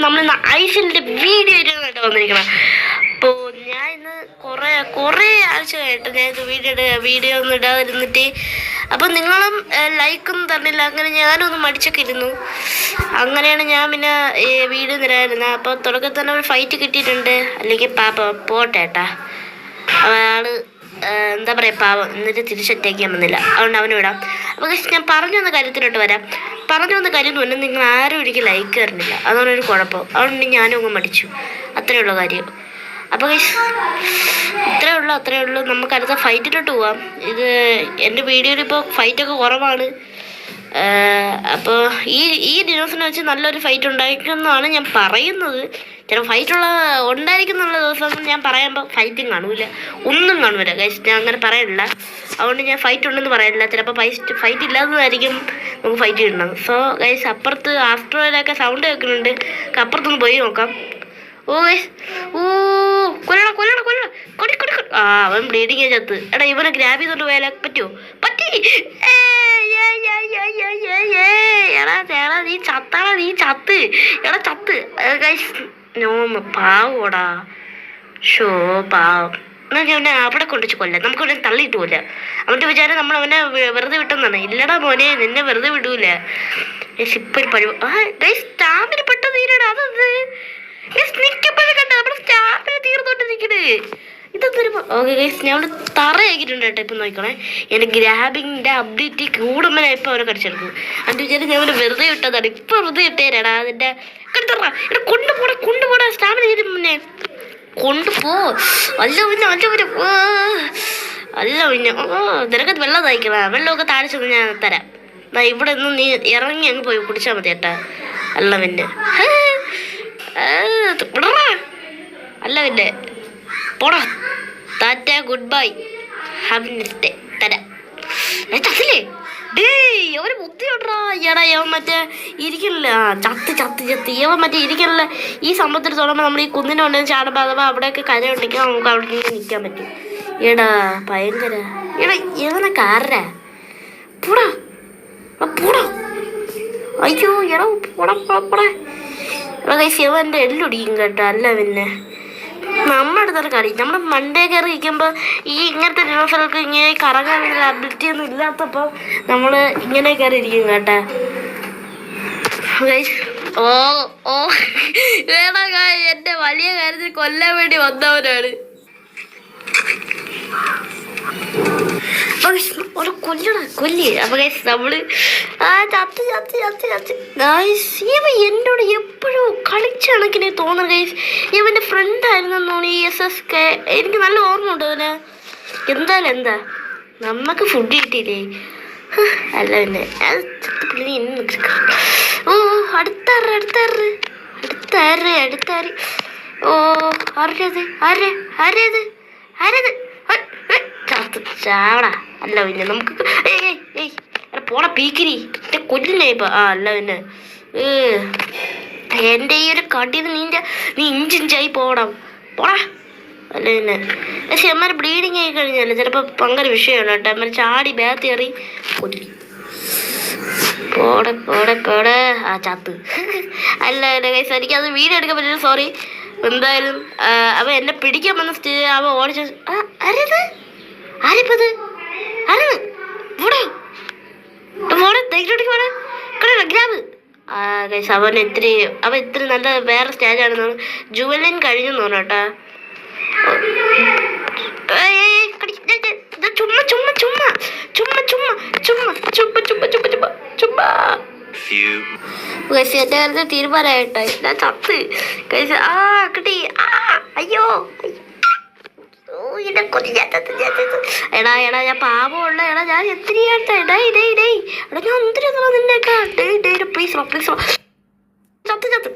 നമ്മളിന്ന് ഐസിലിൻ്റെ വീഡിയോ ആയിട്ട് വന്നിരിക്കണം. അപ്പോൾ ഞാൻ ഇന്ന് കുറേ ആഴ്ചയായിട്ട് ഞാൻ ഇത് വീഡിയോ ഒന്നും ഇടാതിരുന്നിട്ട്, അപ്പോൾ നിങ്ങളും ലൈക്കൊന്നും തന്നില്ല. അങ്ങനെ ഞാനൊന്ന് മടിച്ചൊക്കെ ഇരുന്നു. അങ്ങനെയാണ് ഞാൻ പിന്നെ വീഡിയോ തരായിരുന്നത്. അപ്പോൾ തുടക്കത്തിൽ തന്നെ ഒരു ഫൈറ്റ് കിട്ടിയിട്ടുണ്ട്. അല്ലെങ്കിൽ പോട്ടേട്ടാ അയാൾ എന്താ പറയുക പാവം, എന്നിട്ട് തിരിച്ചറ്റേക്കാൻ വന്നില്ല. അതുകൊണ്ട് അവന് വിടാം. അപ്പോൾ ഞാൻ പറഞ്ഞു വന്ന കാര്യത്തിലോട്ട് വരാം. പറഞ്ഞു വന്ന കാര്യം എന്ന് പറഞ്ഞാൽ നിങ്ങൾ ആരും എനിക്ക് ലൈക്ക് തരുന്നില്ല. അതുകൊണ്ടൊരു കുഴപ്പം. അതുകൊണ്ട് ഞാനും അങ്ങ് മടിച്ചു. അത്രയുള്ള കാര്യം. അപ്പോൾ അത്രയേ ഉള്ളൂ. നമുക്ക് അടുത്ത ഫൈറ്റിലോട്ട് പോവാം. ഇത് എൻ്റെ വീഡിയോയിൽ ഇപ്പോൾ ഫൈറ്റൊക്കെ കുറവാണ്. അപ്പോൾ ഈ ദിവസം വെച്ച് നല്ലൊരു ഫൈറ്റ് ഉണ്ടായിരിക്കുമെന്നാണ് ഞാൻ പറയുന്നത്. ചില ഫൈറ്റുള്ള ഉണ്ടായിരിക്കുന്നുള്ള ദിവസം ഞാൻ പറയുമ്പോൾ ഫൈറ്റും കാണൂല, ഒന്നും കാണൂല ഗൈസ്. ഞാൻ അങ്ങനെ പറയണില്ല. അതുകൊണ്ട് ഞാൻ ഫൈറ്റ് ഉണ്ടെന്ന് പറയണില്ല. ചിലപ്പോൾ ഫൈറ്റ് ഇല്ലാത്തതായിരിക്കും നമുക്ക് ഫൈറ്റ് കിട്ടണം. സോ ഗൈസ്, അപ്പുറത്ത് ആസ്ട്രോയിലൊക്കെ സൗണ്ട് കേൾക്കുന്നുണ്ട്. അപ്പുറത്തൊന്ന് പോയി നോക്കാം. ഓ ഗൈസ്, കൊല്ലണം കൊടി. അവൻ ബ്ലീഡിങ് ചത്ത്. എടാ ഇവനെ ഗ്രാബ് ചെയ്തോണ്ട് പോയാലേ പറ്റുമോ? പറ്റി. എടാ നീ ചത്ത്. എടാ ചത്ത് ഗൈസ്. നോമ പാവോടാ. ഷോ പാവം. എന്നാൽ അവനെ അവിടെ കൊണ്ടുവച്ച് കൊല്ലാം. നമുക്ക് അവനെ തള്ളിയിട്ട് പോല. അവൻ്റെ വിചാരം നമ്മൾ അവനെ വെറുതെ വിട്ടെന്നാണ്. ഇല്ലടാ മോനെ, നിന്നെ വെറുതെ വിടൂല. ഇപ്പൊരു പഴു ഗൈസ്, സ്റ്റാമിന പെട്ടെന്ന് തീരടാ. അതത് നിൽക്കുമ്പോഴും കണ്ട നമ്മുടെ സ്റ്റാമിന തീർന്നോട്ട് നിൽക്കണേ. ഇതൊരു ഓക്കെ ഗൈസ്, ഞാൻ അവിടെ തറയാക്കിയിട്ടുണ്ട് കേട്ടോ. ഇപ്പം നോക്കണേ, എൻ്റെ ഗ്രാബിങ്ങിൻ്റെ അപ്ഡേറ്റ് കൂടുമ്പോൾ ഇപ്പോൾ അവരെ കടിച്ചെടുക്കും. അതിൻ്റെ വിചാരം ഞാൻ അവനെ വെറുതെ വിട്ടതാണ്. ഇപ്പം വെറുതെ ഇട്ടേരാടാ. അതിൻ്റെ കണ്ടറാ. എടാ കൊണ്ടുപോടാ. സ്റ്റാമിന തീരും മുന്നേ കൊണ്ടുപോ. അല്ല പിന്നെ നിനക്കത് വെള്ളം തയ്ക്കണ. വെള്ളമൊക്കെ താഴ്ചത് ഞാൻ തരാം. ഇവിടെ നിന്ന് നീ ഇറങ്ങി അങ്ങ് പോയി കുടിച്ചാൽ മതി കേട്ടാ. അല്ല പിന്നെ അല്ല പിന്നെ പോടാ. Tata, good bye, have A nice day. തരാം. ചത്തില്ലേ അവര് ബുദ്ധിയോട്ടാ. എടാ യവൻ മറ്റേ ഇരിക്കണില്ല. ചത്ത് യവൻ മറ്റേ ഇരിക്കണില്ല. ഈ സംഭവത്തിൽ തുടങ്ങുമ്പോൾ നമ്മൾ ഈ കുന്നിൻ്റെ ഉണ്ടെന്ന് ചാടുമ്പോൾ അഥവാ അവിടെയൊക്കെ കര ഉണ്ടെങ്കിൽ നമുക്ക് അവിടെ നിന്ന് നിൽക്കാൻ പറ്റും. എടാ ഭയങ്കര. എടാ യവനൊക്കെ ആരാ? പോടാ. അയ്യോ എടാ പോടാ. എടാ കൈസ്, യവൻ്റെ എല്ലൊടിക്കും കേട്ടോ. അല്ല പിന്നെ നമ്മുടെ അടുത്തൊരു കളി. നമ്മൾ മണ്ടേ കയറി ഇരിക്കുമ്പോൾ ഈ ഇങ്ങനത്തെ ഡിനോസർക്ക് ഇങ്ങനെ കറങ്ങാനുള്ള അബിലിറ്റി ഒന്നും ഇല്ലാത്തപ്പോൾ നമ്മൾ ഇങ്ങനെ കയറി ഇരിക്കും കേട്ടാ. വേണ എൻ്റെ വലിയ കാര്യത്തിൽ കൊല്ലാൻ വേണ്ടി വന്നവനാണ്. ഒരു കൊല്ലി. അപ്പൊ ഗൈസ് നമ്മള് ചത്ത് ഇവ എന്നോട് എപ്പോഴും കളിച്ച കണക്കിനെ തോന്നുന്നു ഗൈസ്. ഇവന്റെ ഫ്രണ്ട് ആയിരുന്നു ഈ SSK. എനിക്ക് നല്ല ഓർമ്മ ഉണ്ട് അവന്. എന്താ നമ്മക്ക് ഫുഡ് കിട്ടിയില്ലേ? അല്ല പിന്നെ ഓ അടുത്താറ്. ഓ ആരേത് ചാവടാ. അല്ല പിന്നെ നമുക്ക് പോണ പീക്കിരി കൊല്ലില്ലേ ഇപ്പൊ. അല്ല പിന്നെ എൻ്റെ ഈ ഒരു കടിയിൽ നീ ഇഞ്ചിഞ്ചായി പോടാ. അല്ല പിന്നെ പക്ഷെ അമ്മമാർ ബ്ലീഡിങ് ആയി കഴിഞ്ഞാൽ ചിലപ്പോൾ ഭയങ്കര വിഷയമാണ് കേട്ടോ. അമ്മ ചാടി ബാത്ത് കയറി കൊല്ലി. പോടെ ചത്ത്. അല്ല ഗൈസ്, എനിക്കത് വീഡിയോ എടുക്കാൻ പറ്റില്ല, സോറി. എന്തായാലും അവൻ എന്നെ പിടിക്കാൻ വന്ന അവൻ ഓടിച്ച ആരിപ്പത് ഗ്രാബ്. അവൻ ഇത്തിരി നല്ല വേറെ സ്റ്റേജാണെന്ന് തോന്നുന്നു. ജുവലിൻ കഴിഞ്ഞെന്ന് തോന്നുന്നു കേട്ടാ. എന്റെ കാര്യത്തിൽ തീരുമാനമായിട്ടോ. ഞാൻ ചത്ത് കിട്ടി. അയ്യോ എടാ ഞാൻ പാവമുള്ള. ഞാൻ എത്രയാട്ടെ. എടാ ഞാൻ എന്തിനാ നിന്നേക്കാ. പ്ലീസ് ചത്ത്